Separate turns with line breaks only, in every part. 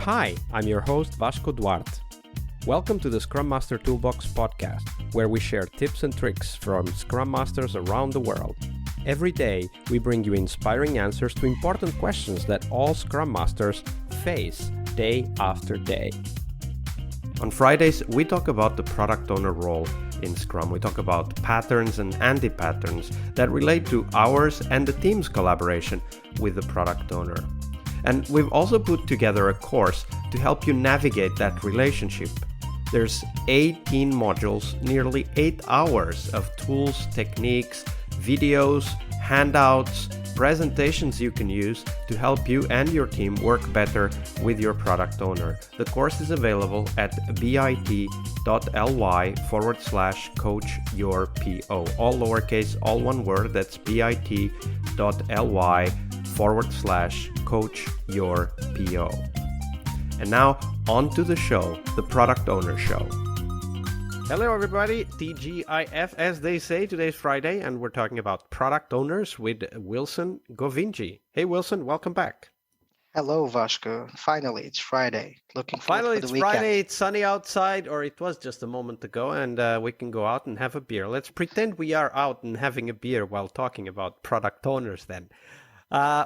Hi, I'm your host Vasco Duarte. Welcome to the Scrum Master Toolbox podcast, where we share tips and tricks from Scrum Masters around the world. Every day, we bring you inspiring answers to important questions that all Scrum Masters face day after day. On Fridays, we talk about the product owner role in Scrum. We talk about patterns and anti-patterns that relate to ours and the team's collaboration with the product owner. And we've also put together a course to help you navigate that relationship. There's 18 modules, nearly 8 hours of tools, techniques, videos, handouts, presentations you can use to help you and your team work better with your product owner. The course is available at bit.ly/coach-your-PO. All lowercase, all one word. That's bit.ly/coach-your-PO. And now, on to the show, the Product Owner Show. Hello everybody, TGIF as they say. Today's Friday and we're talking about product owners with Wilson Govindji. Hey Wilson, welcome back.
Hello Vasco, finally it's Friday. Looking forward for the weekend.
Finally it's Friday, it's sunny outside, or it was just a moment ago, and we can go out and have a beer. Let's pretend we are out and having a beer while talking about product owners then.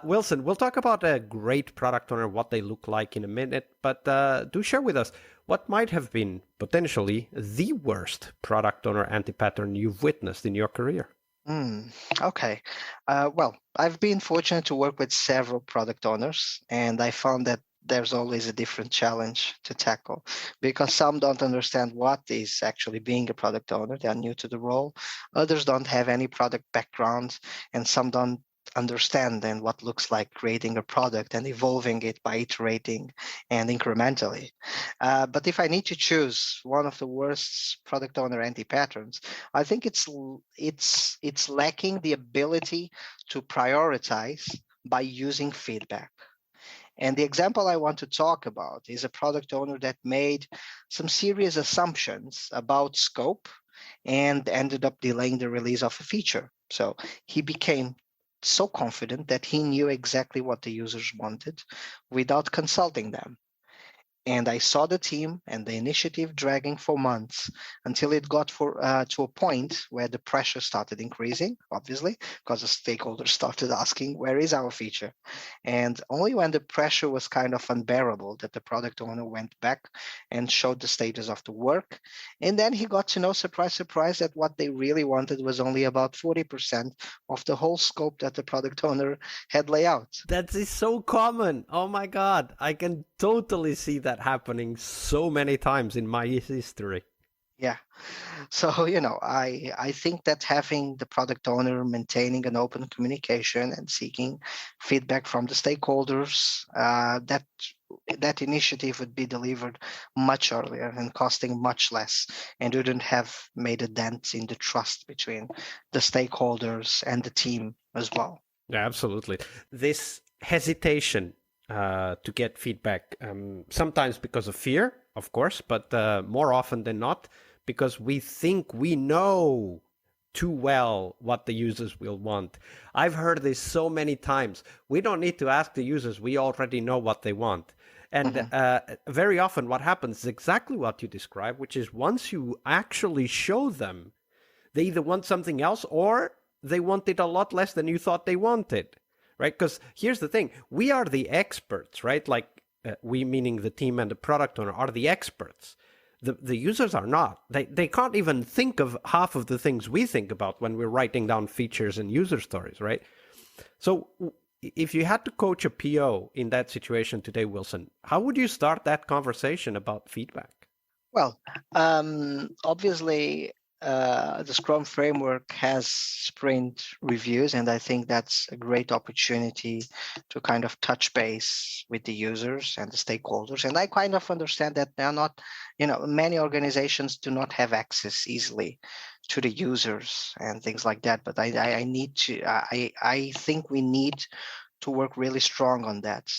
Wilson, we'll talk about a great product owner, what they look like in a minute, but do share with us what might have been potentially the worst product owner anti-pattern you've witnessed in your career.
Okay. Well, I've been fortunate to work with several product owners, and I found that there's always a different challenge to tackle because some don't understand what is actually being a product owner. They are new to the role. Others don't have any product background, and some don't understand then what looks like creating a product and evolving it by iterating and incrementally. But if I need to choose one of the worst product owner anti-patterns, I think it's lacking the ability to prioritize by using feedback. And the example I want to talk about is a product owner that made some serious assumptions about scope and ended up delaying the release of a feature. So he became so confident that he knew exactly what the users wanted without consulting them. And I saw the team and the initiative dragging for months until it got to a point where the pressure started increasing, obviously, because the stakeholders started asking, where is our feature? And only when the pressure was kind of unbearable that the product owner went back and showed the status of the work. And then he got to know, surprise, surprise, that what they really wanted was only about 40% of the whole scope that the product owner had laid out.
That is so common. Oh my God. I can totally see that happening so many times in my history.
Yeah. So, I think that having the product owner maintaining an open communication and seeking feedback from the stakeholders, that initiative would be delivered much earlier and costing much less, and wouldn't have made a dent in the trust between the stakeholders and the team as well.
Yeah, absolutely. This hesitation to get feedback, sometimes because of fear, of course, but more often than not, because we think we know too well what the users will want. I've heard this so many times. We don't need to ask the users. We already know what they want. And very often what happens is exactly what you describe, which is once you actually show them, they either want something else or they want it a lot less than you thought they wanted. Right? Because here's the thing, we are the experts, right? Like we, meaning the team and the product owner, are the experts. The users are not. They can't even think of half of the things we think about when we're writing down features and user stories, right? So if you had to coach a PO in that situation today, Wilson, how would you start that conversation about feedback?
Well, obviously, the Scrum framework has sprint reviews, and I think that's a great opportunity to kind of touch base with the users and the stakeholders. And I kind of understand that they're not, many organizations do not have access easily to the users and things like that. But I think we need to work really strong on that.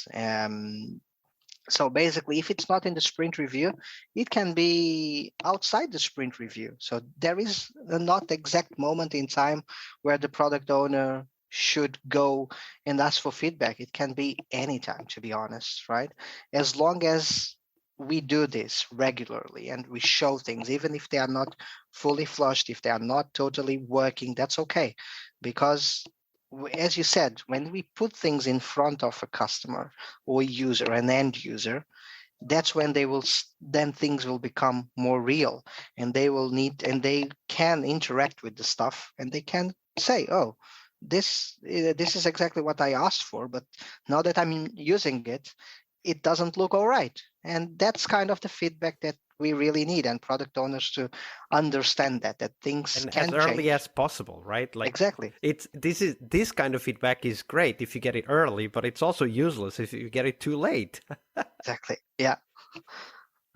So basically, if it's not in the sprint review, it can be outside the sprint review. So there is not exact moment in time where the product owner should go and ask for feedback. It can be anytime, to be honest, right? As long as we do this regularly and we show things, even if they are not fully flushed, if they are not totally working, that's okay. Because as you said, when we put things in front of a customer or user, an end user, that's when then things will become more real, and they will need and they can interact with the stuff, and they can say, oh, this is exactly what I asked for, but now that I'm using it, it doesn't look all right. And that's kind of the feedback that we really need, and product owners to understand that things
And as
can
early
change.
as possible, right? Like
Exactly.
this kind of feedback is great if you get it early, but it's also useless if you get it too late.
Exactly. Yeah.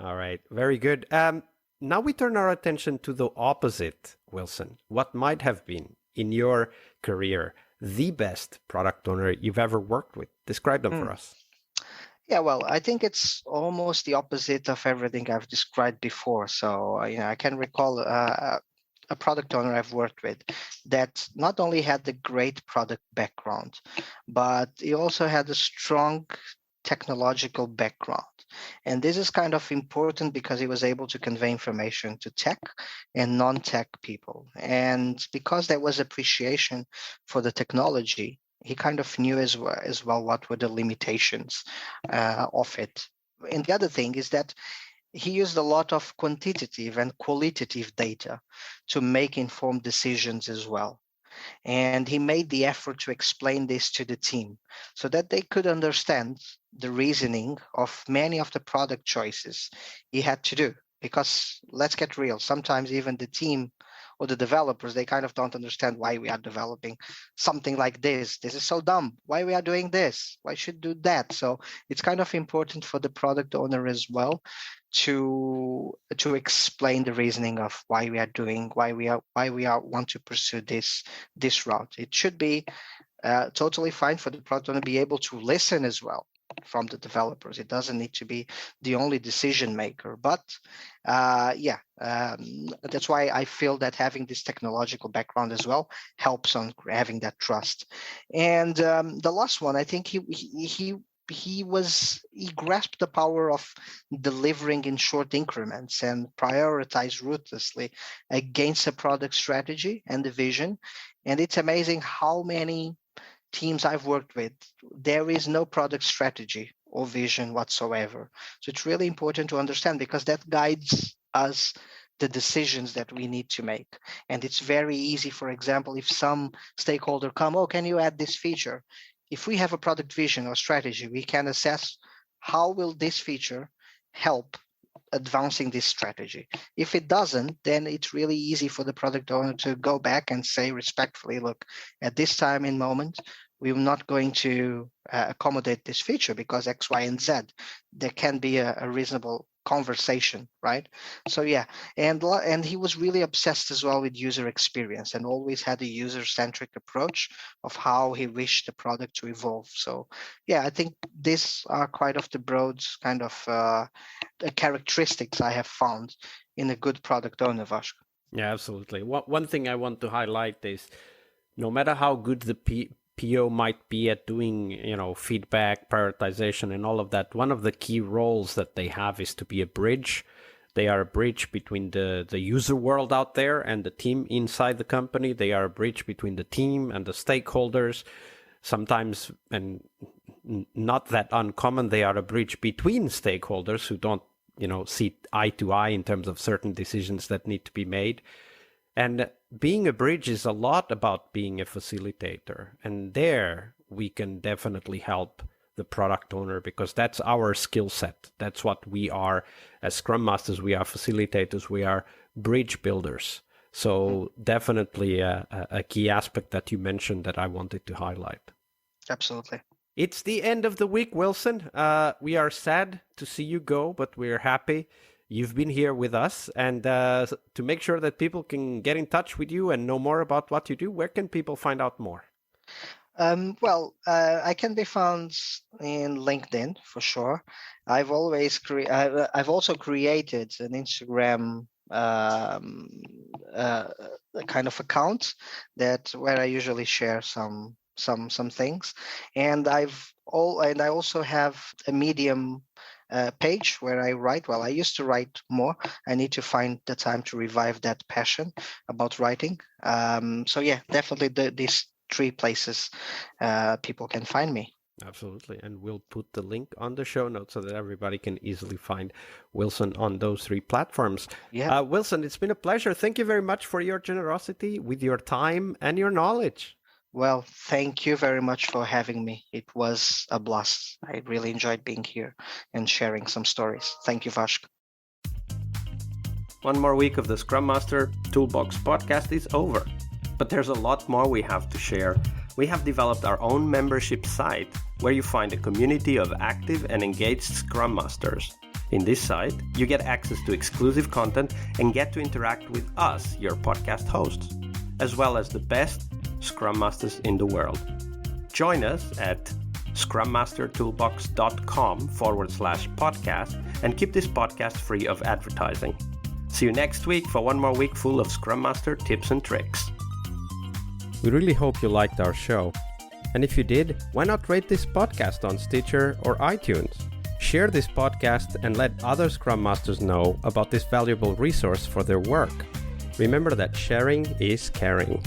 All right, very good. Now we turn our attention to the opposite, Wilson. What might have been in your career the best product owner you've ever worked with? Describe them
Hmm.
for us.
Yeah, well, I think it's almost the opposite of everything I've described before. So, I can recall a product owner I've worked with that not only had a great product background, but he also had a strong technological background. And this is kind of important because he was able to convey information to tech and non-tech people. And because there was appreciation for the technology, he kind of knew as well what were the limitations of it. And the other thing is that he used a lot of quantitative and qualitative data to make informed decisions as well. And he made the effort to explain this to the team so that they could understand the reasoning of many of the product choices he had to do. Because let's get real, sometimes even the team or the developers, they kind of don't understand why we are developing something like this. This is so dumb. Why we are doing this? Why should do that? So it's kind of important for the product owner as well to explain the reasoning of why we are want to pursue this route. It should be totally fine for the product owner to be able to listen as well from the developers. It doesn't need to be the only decision maker. But that's why I feel that having this technological background as well helps on having that trust. And the last one, I think he grasped the power of delivering in short increments and prioritize ruthlessly against a product strategy and the vision. And it's amazing how many teams I've worked with, there is no product strategy or vision whatsoever. So it's really important to understand, because that guides us the decisions that we need to make. And it's very easy, for example, if some stakeholder come, oh, can you add this feature? If we have a product vision or strategy, we can assess how will this feature help advancing this strategy. If it doesn't, then it's really easy for the product owner to go back and say respectfully, look, at this time in moment, we're not going to accommodate this feature because X, Y, and Z. There can be a reasonable conversation, right? So yeah, and he was really obsessed as well with user experience and always had a user-centric approach of how he wished the product to evolve. So yeah, I think these are quite of the broad kind of characteristics I have found in a good product owner, Vash.
Yeah, absolutely. One thing I want to highlight is no matter how good the PO might be at doing, feedback, prioritization, and all of that, one of the key roles that they have is to be a bridge. They are a bridge between the user world out there and the team inside the company. They are a bridge between the team and the stakeholders. Sometimes, and not that uncommon, they are a bridge between stakeholders who don't, see eye to eye in terms of certain decisions that need to be made. And being a bridge is a lot about being a facilitator. And there we can definitely help the product owner because that's our skill set. That's what we are as Scrum Masters. We are facilitators. We are bridge builders. So definitely a key aspect that you mentioned that I wanted to highlight.
Absolutely.
It's the end of the week, Wilson. We are sad to see you go, but we're happy you've been here with us. And to make sure that people can get in touch with you and know more about what you do, where can people find out more?
I can be found in LinkedIn for sure. I've also created an Instagram kind of account where I usually share some some things. And I also have a Medium page where I write. Well, I used to write more. I need to find the time to revive that passion about writing. So yeah, definitely these three places people can find me.
Absolutely. And we'll put the link on the show notes so that everybody can easily find Wilson on those three platforms.
Yeah.
Wilson, it's been a pleasure. Thank you very much for your generosity with your time and your knowledge.
Well, thank you very much for having me. It was a blast. I really enjoyed being here and sharing some stories. Thank you, Vashk.
One more week of the Scrum Master Toolbox podcast is over. But there's a lot more we have to share. We have developed our own membership site where you find a community of active and engaged Scrum Masters. In this site, you get access to exclusive content and get to interact with us, your podcast hosts, as well as the best Scrum Masters in the world. Join us at scrummastertoolbox.com/podcast and keep this podcast free of advertising. See you next week for one more week full of Scrum Master tips and tricks. We really hope you liked our show. And if you did, why not rate this podcast on Stitcher or iTunes? Share this podcast and let other Scrum Masters know about this valuable resource for their work. Remember that sharing is caring.